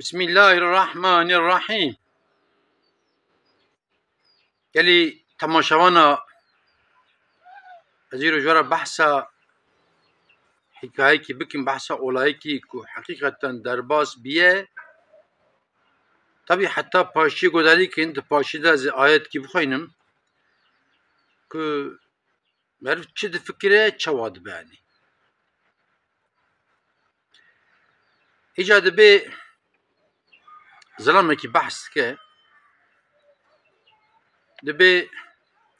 بسم الله الرحمن الرحیم. گلی تماشاوانا از این رجوع بحثا حکایه کی بکن، بحثا اولایی کی که حقیقتا درباس بیه. طبعی حتی پاشی گداری که انت پاشیده از آیت کی بخوینم که مرد چه فکره چواد بانی ایجاد به ظلمه کی بحث که دبي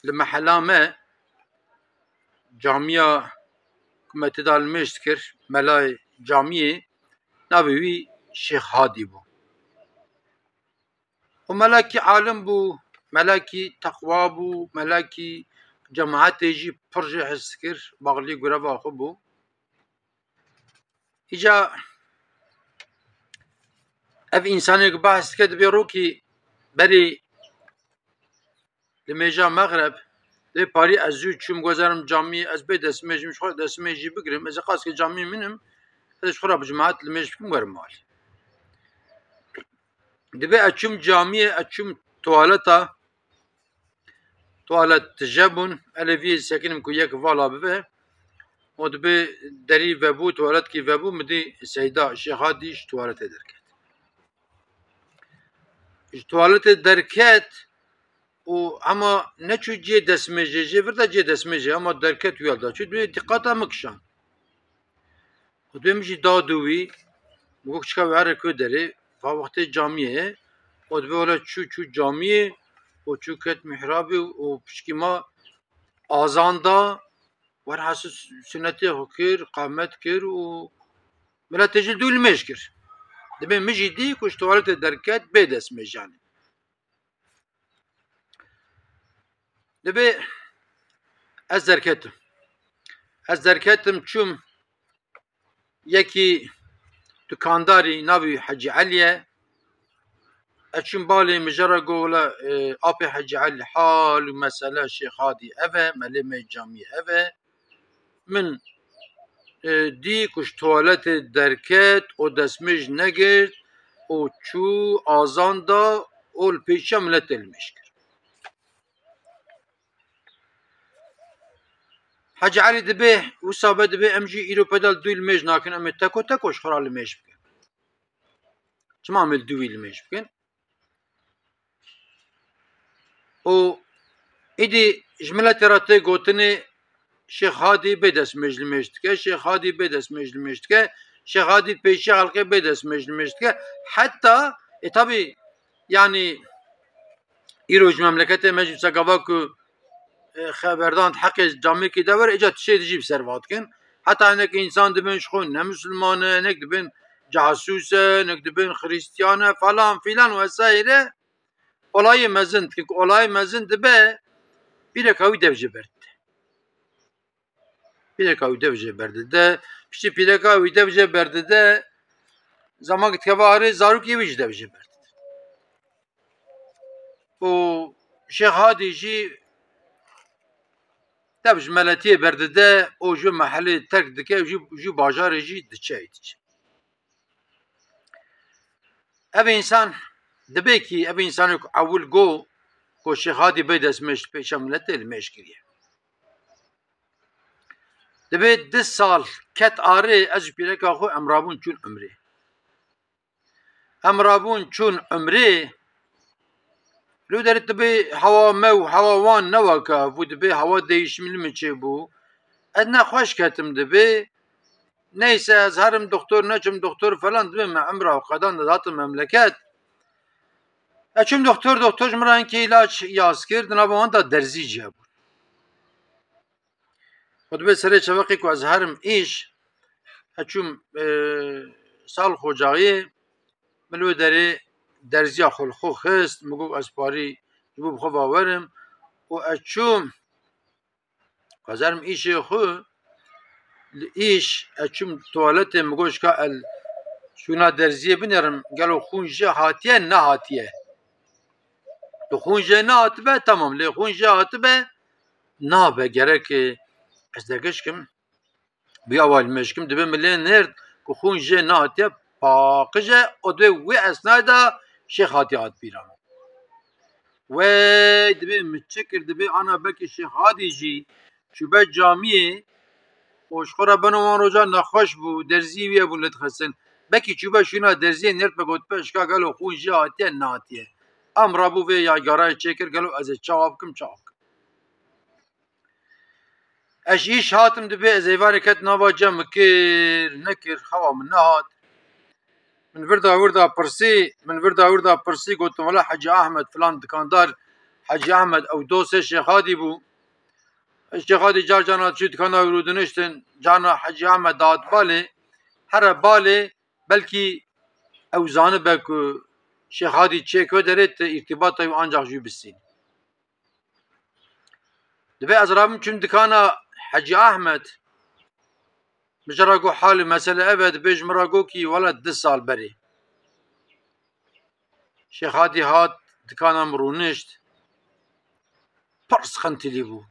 لمحلا ما جامعة كما تدال مشتكر ملاي جامعة نبوي شيخ هادي بو وملاكي عالم بو، ملاكي تقوى بو، ملاكي جماعات يجي برجع السكر باغلي قرابا خبو إجا اف إنساني بحث كده بيروكي بري لميجا مغرب لی پاری از زود چوم گذارم جامعه از بی دستمیجم شخور دستمیجی بگیرم از قاس که جامعه منم ازش خورا بجماعت لمیج بکم گرم مال دبی اچوم جامعه اچوم توالت تجابون الوی سکنم که یک والا ببه و دبی دری وبو توالت کی وبو مدی سیدا شیخادیش توالت درکت توالت درکت و اما نه چو جه دستمیجه ورده جه دستمیجه اما درکت ویالده چو دوی دقیقا مکشان و دوی میشه دادوی مگوک چکا وعره که داره و وقت جامعه و دوی ولا چو جامعه و چو کت محرابی و پشکی ما آزان دا ور حسوس سنتی خو کر قامت کر و ملا تجل دوی لمیش کر دوی میشه دی کش توالت درکت به دستمیجانه دبي از درکتم چوم یکی دکانداری ناوی حجی علیه اچوم بالی مجرى قولا آبي حجی علی حال و مسئله شیخادی اوه ملیم جامعی اوه من دی کش توالت درکت و دسمج نگرد و چو آزان دا و الپیچه ملت المشکر حاج علي دبي وصابه دبي امجي ايرو بدل دويل ميج ناكن ام تاكوش خرال ميج بكن تمام الدويل ميج بكن او ايدي جملة راتي قوتني شيخ هادي بدس مجل مجتك شيخ هادي بدس مجل مجتك شيخ هادي بيشي حلقه بدس مجل مجتك حتى طبي يعني ايروج مملكته مجلس سقواكو خبردان حق جامعه کی دور ایجاد شد جیب سروات کن حتی انک انسان دبنش خون نه مسلمانه انک دبن جاسوسه انک دبن خریستیانه فلان فیلان و سایره olay mezin ki olay mezin dibe bir kavi devje berdi bir kavi devje berdi de işte bir kavi devje berdi de zaman kitkavari zaruk yevic devje berdi o Şeyh Hadici تابج ملاتيه بردده او جو محله ترك دكه جو باجار جي دچايت اب انسان دبيكي اب انسان اول جو شيخ هادي بيدس مش بشملت المشكريه دبي 10 سال كت اري از بيرك اخو امرابون چون عمري امرابون چون عمري لو درت بي هوا مو هوا وان نوكا بود بي هوا değişimli mi bu ادنا خوش كتم دبي neyse azharım doktor neçim doktor falan dibe mi umra qadan da zatı memleket açım doktor jmran ki ilaç yaz kirdin ama da derzi cab خود سر چوقی کو azharım iş açım sal xocayi ملو داره درزی خلخو خست مگو از پاری جبو بخو باورم و اچوم قزرم ایشی خو ایش اچوم توالت مگوش که شونا درزیه بنرم گلو خونجه هاتیه نه هاتیه تو خونجه نه هاتبه تمام لی خونجه هاتبه نه به گره که از دگشکم بیا اول مشکم دبه ملی نرد که خونجه نه هاتیه پاقجه او دوی وی اسنادا شیخ هادی هات بیران و دبی متشکر دبی انا بکی شیخ هادی جی شوبه جامیه خوشخورا بنوان روزا نخوش بو درزی ویه بو لدخسن بکی چوبه شونا درزی نرد بگوت پشکا گلو خون جی هاتیه ناتیه ام رابو وی یا گارای چکر گلو از چاواب کم اش ایش هاتم دبی از ایوان کت نوا جمع کر نکر خوا من نهات من وردا پرسی گوتم ولا حاجی احمد فلان دکاندار حاجی احمد او دوست شیخ هادی بو شیخ هادی جار جانا چی دکاندار ورودنشتن جانا حاجی احمد داد باله هر باله بلکی او زانه بکو شیخ هادی چیکو درت ارتباط او ancak جو بسین دبی از رابم چون دکانا حاجی احمد مجرگو حال مسئله ابد بیج مراگو کی ولا 10 سال بری شیخ هادی هات دکانم رونشت پر سخنتلی بو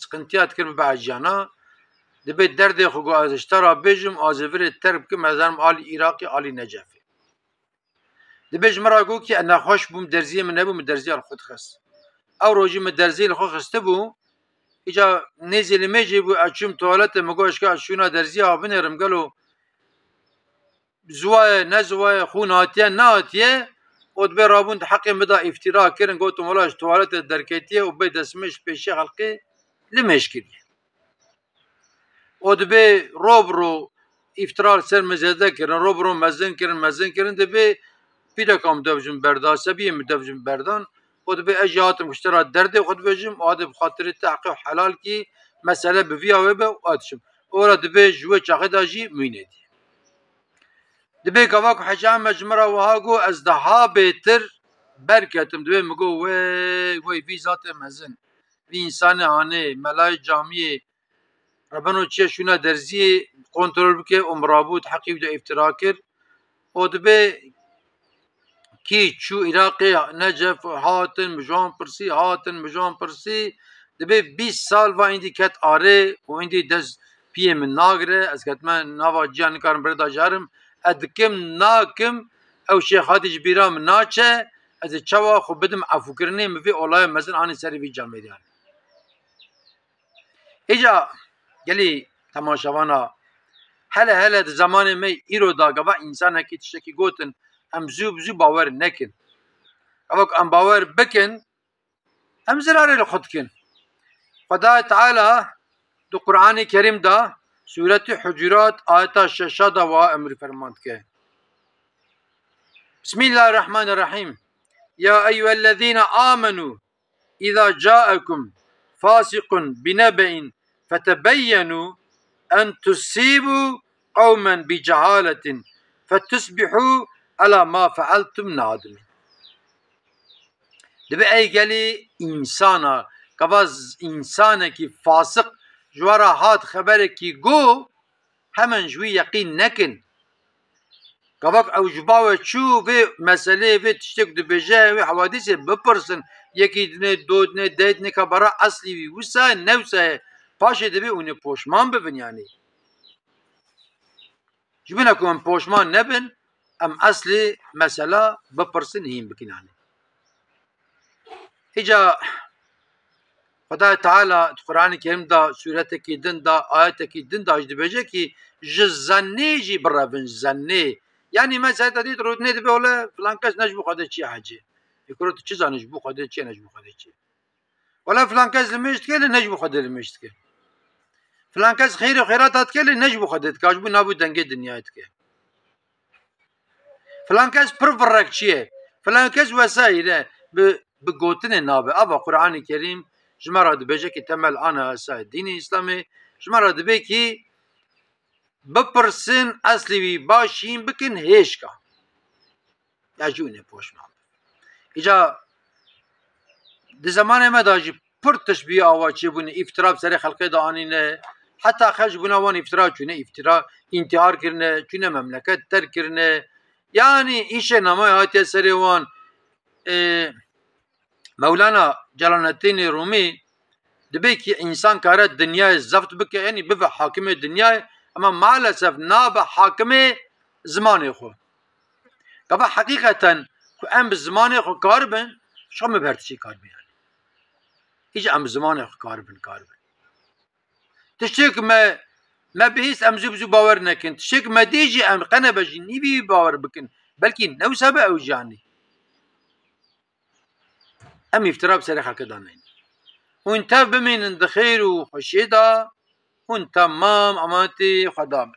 سخنتیات کرد به عجانا دبی درد خوگو از اشترا بیجم آزور ترب که مزارم آلی عراقی آلی نجفی دبیج مراگو کی انا خوش بوم درزی من نبوم درزی خود خست او روزی من درزی خود خسته بو ایجا نزل میجی بو اچم توالت مگوش که شونا درزی آبنرم گلو زوای نزوای خون هاتیه نهاتیه od be rabund haqqi meda iftira kirin gotum wala tuvalet derketiye u be desmiş peşi halqi li meşkili od be robro iftira ser mezede kirin robro mezin kirin de be pidakam devjim berda sebiye mi devjim berdan od be ejatım kuştara derde od bejim ad be khatiri tahqiq halal ki mesele be viya ve be atşım ora de be jwe çaqidaji müinedi دبی کواک حجام مجمره و هاگو از دها بهتر برکتم دبی مگو وی وی ذات مزن وی انسان هانه ملای جامعه ربنو چه شونه درزی کنترل بکه امرابود حقیب ده افترا کر و دبی کی چو عراقی نجف هاتن مجان پرسی دبی 20 سال و ایندی کت آره و ایندی دز پیه من ناگره از کت من نوا جان کارم بردا جارم ادکم ناکم او شیخ هادی جبیرام ناچه از چوا خو بدم عفو کرنه مفی اولای مزن آنی سری وی جامعه دیان ایجا گلی تماشاوانا هله ده زمان می ایرو داگا و انسان اکی تشکی گوتن ام زو باور نکن اوک ام باور بکن ام زراره لخود کن خدا تعالی دو قرآن کریم دا سورة حجرات آية 6 دوا امر فرماند که بسم الله الرحمن الرحيم يا أيها الذين آمنوا إذا جاءكم فاسق بنبأ فتبينوا أن تصيبوا قوما بجهالة فتصبحوا على ما فعلتم نادمين دبي أي قالي إنسانا كواز إنسانا كي فاسق جوارا هات خبره کی گو همن جوی یقین نکن کواک او جباوه چو و مسئله و تشتک دو بجه و حوادثه بپرسن یکی دنه دو دنه ده دنه که برا اصلی وی وسا نوسا پاشه دبی اونه پوشمان ببین یعنی جبینا که من پوشمان نبین ام اصلی مسئله بپرسن هیم بکن یعنی ایجا خدا تعالی قرآن کریم دا سورت کی دن دا آیت کی دن دا اجده بجه کی جزنی جی برابن زنی یعنی مثلا تدید رود نید به اوله فلان کس نجبو خواده چی حجه یکرو تو چی زنجبو خواده چی نجبو خواده چی ولا فلان کس لمشت که نجبو خواده لمشت که فلان کس خیر و خیرات هات که نجبو خواده که اجبو نابو دنگه دنیایت که فلان کس پر فرق چیه فلان کس وسایله به گوتن نابه اوا قرآن کریم جمرا دبیجه که تمل آن اساس دین اسلامی جمرا دبی که بپرسن اصلی وی باشین بکن هیچکا یا جونه پوشمان ایجا ده زمان ما داجی پر تشبیه آوا چه بونه افتراب سر خلقه دانینه حتی خرج بونه وان افترا چونه افترا انتحار کرنه چونه مملکت تر کرنه یعنی ایشه نمای هاتی سری وان مولانا جلال الدین رومی دبی که انسان کاره دنیای زفت بکه یعنی به حاکم دنیای اما maalesef ناب حاکم زمان خو كفا حقيقة كو ام بزمان خو كاربن شو مبهرتشي كاربن يعني ايش ام بزمان خو كاربن تشتك ما بهيس ام زبزو باور نكن تشتك ما ديجي ام قنا بجي نيبي باور بكن بلكي نو سبا او جاني ام افتراء بسري خلق دانين وانت بمين اند خير وخشيدا وانت مام امانتي خدام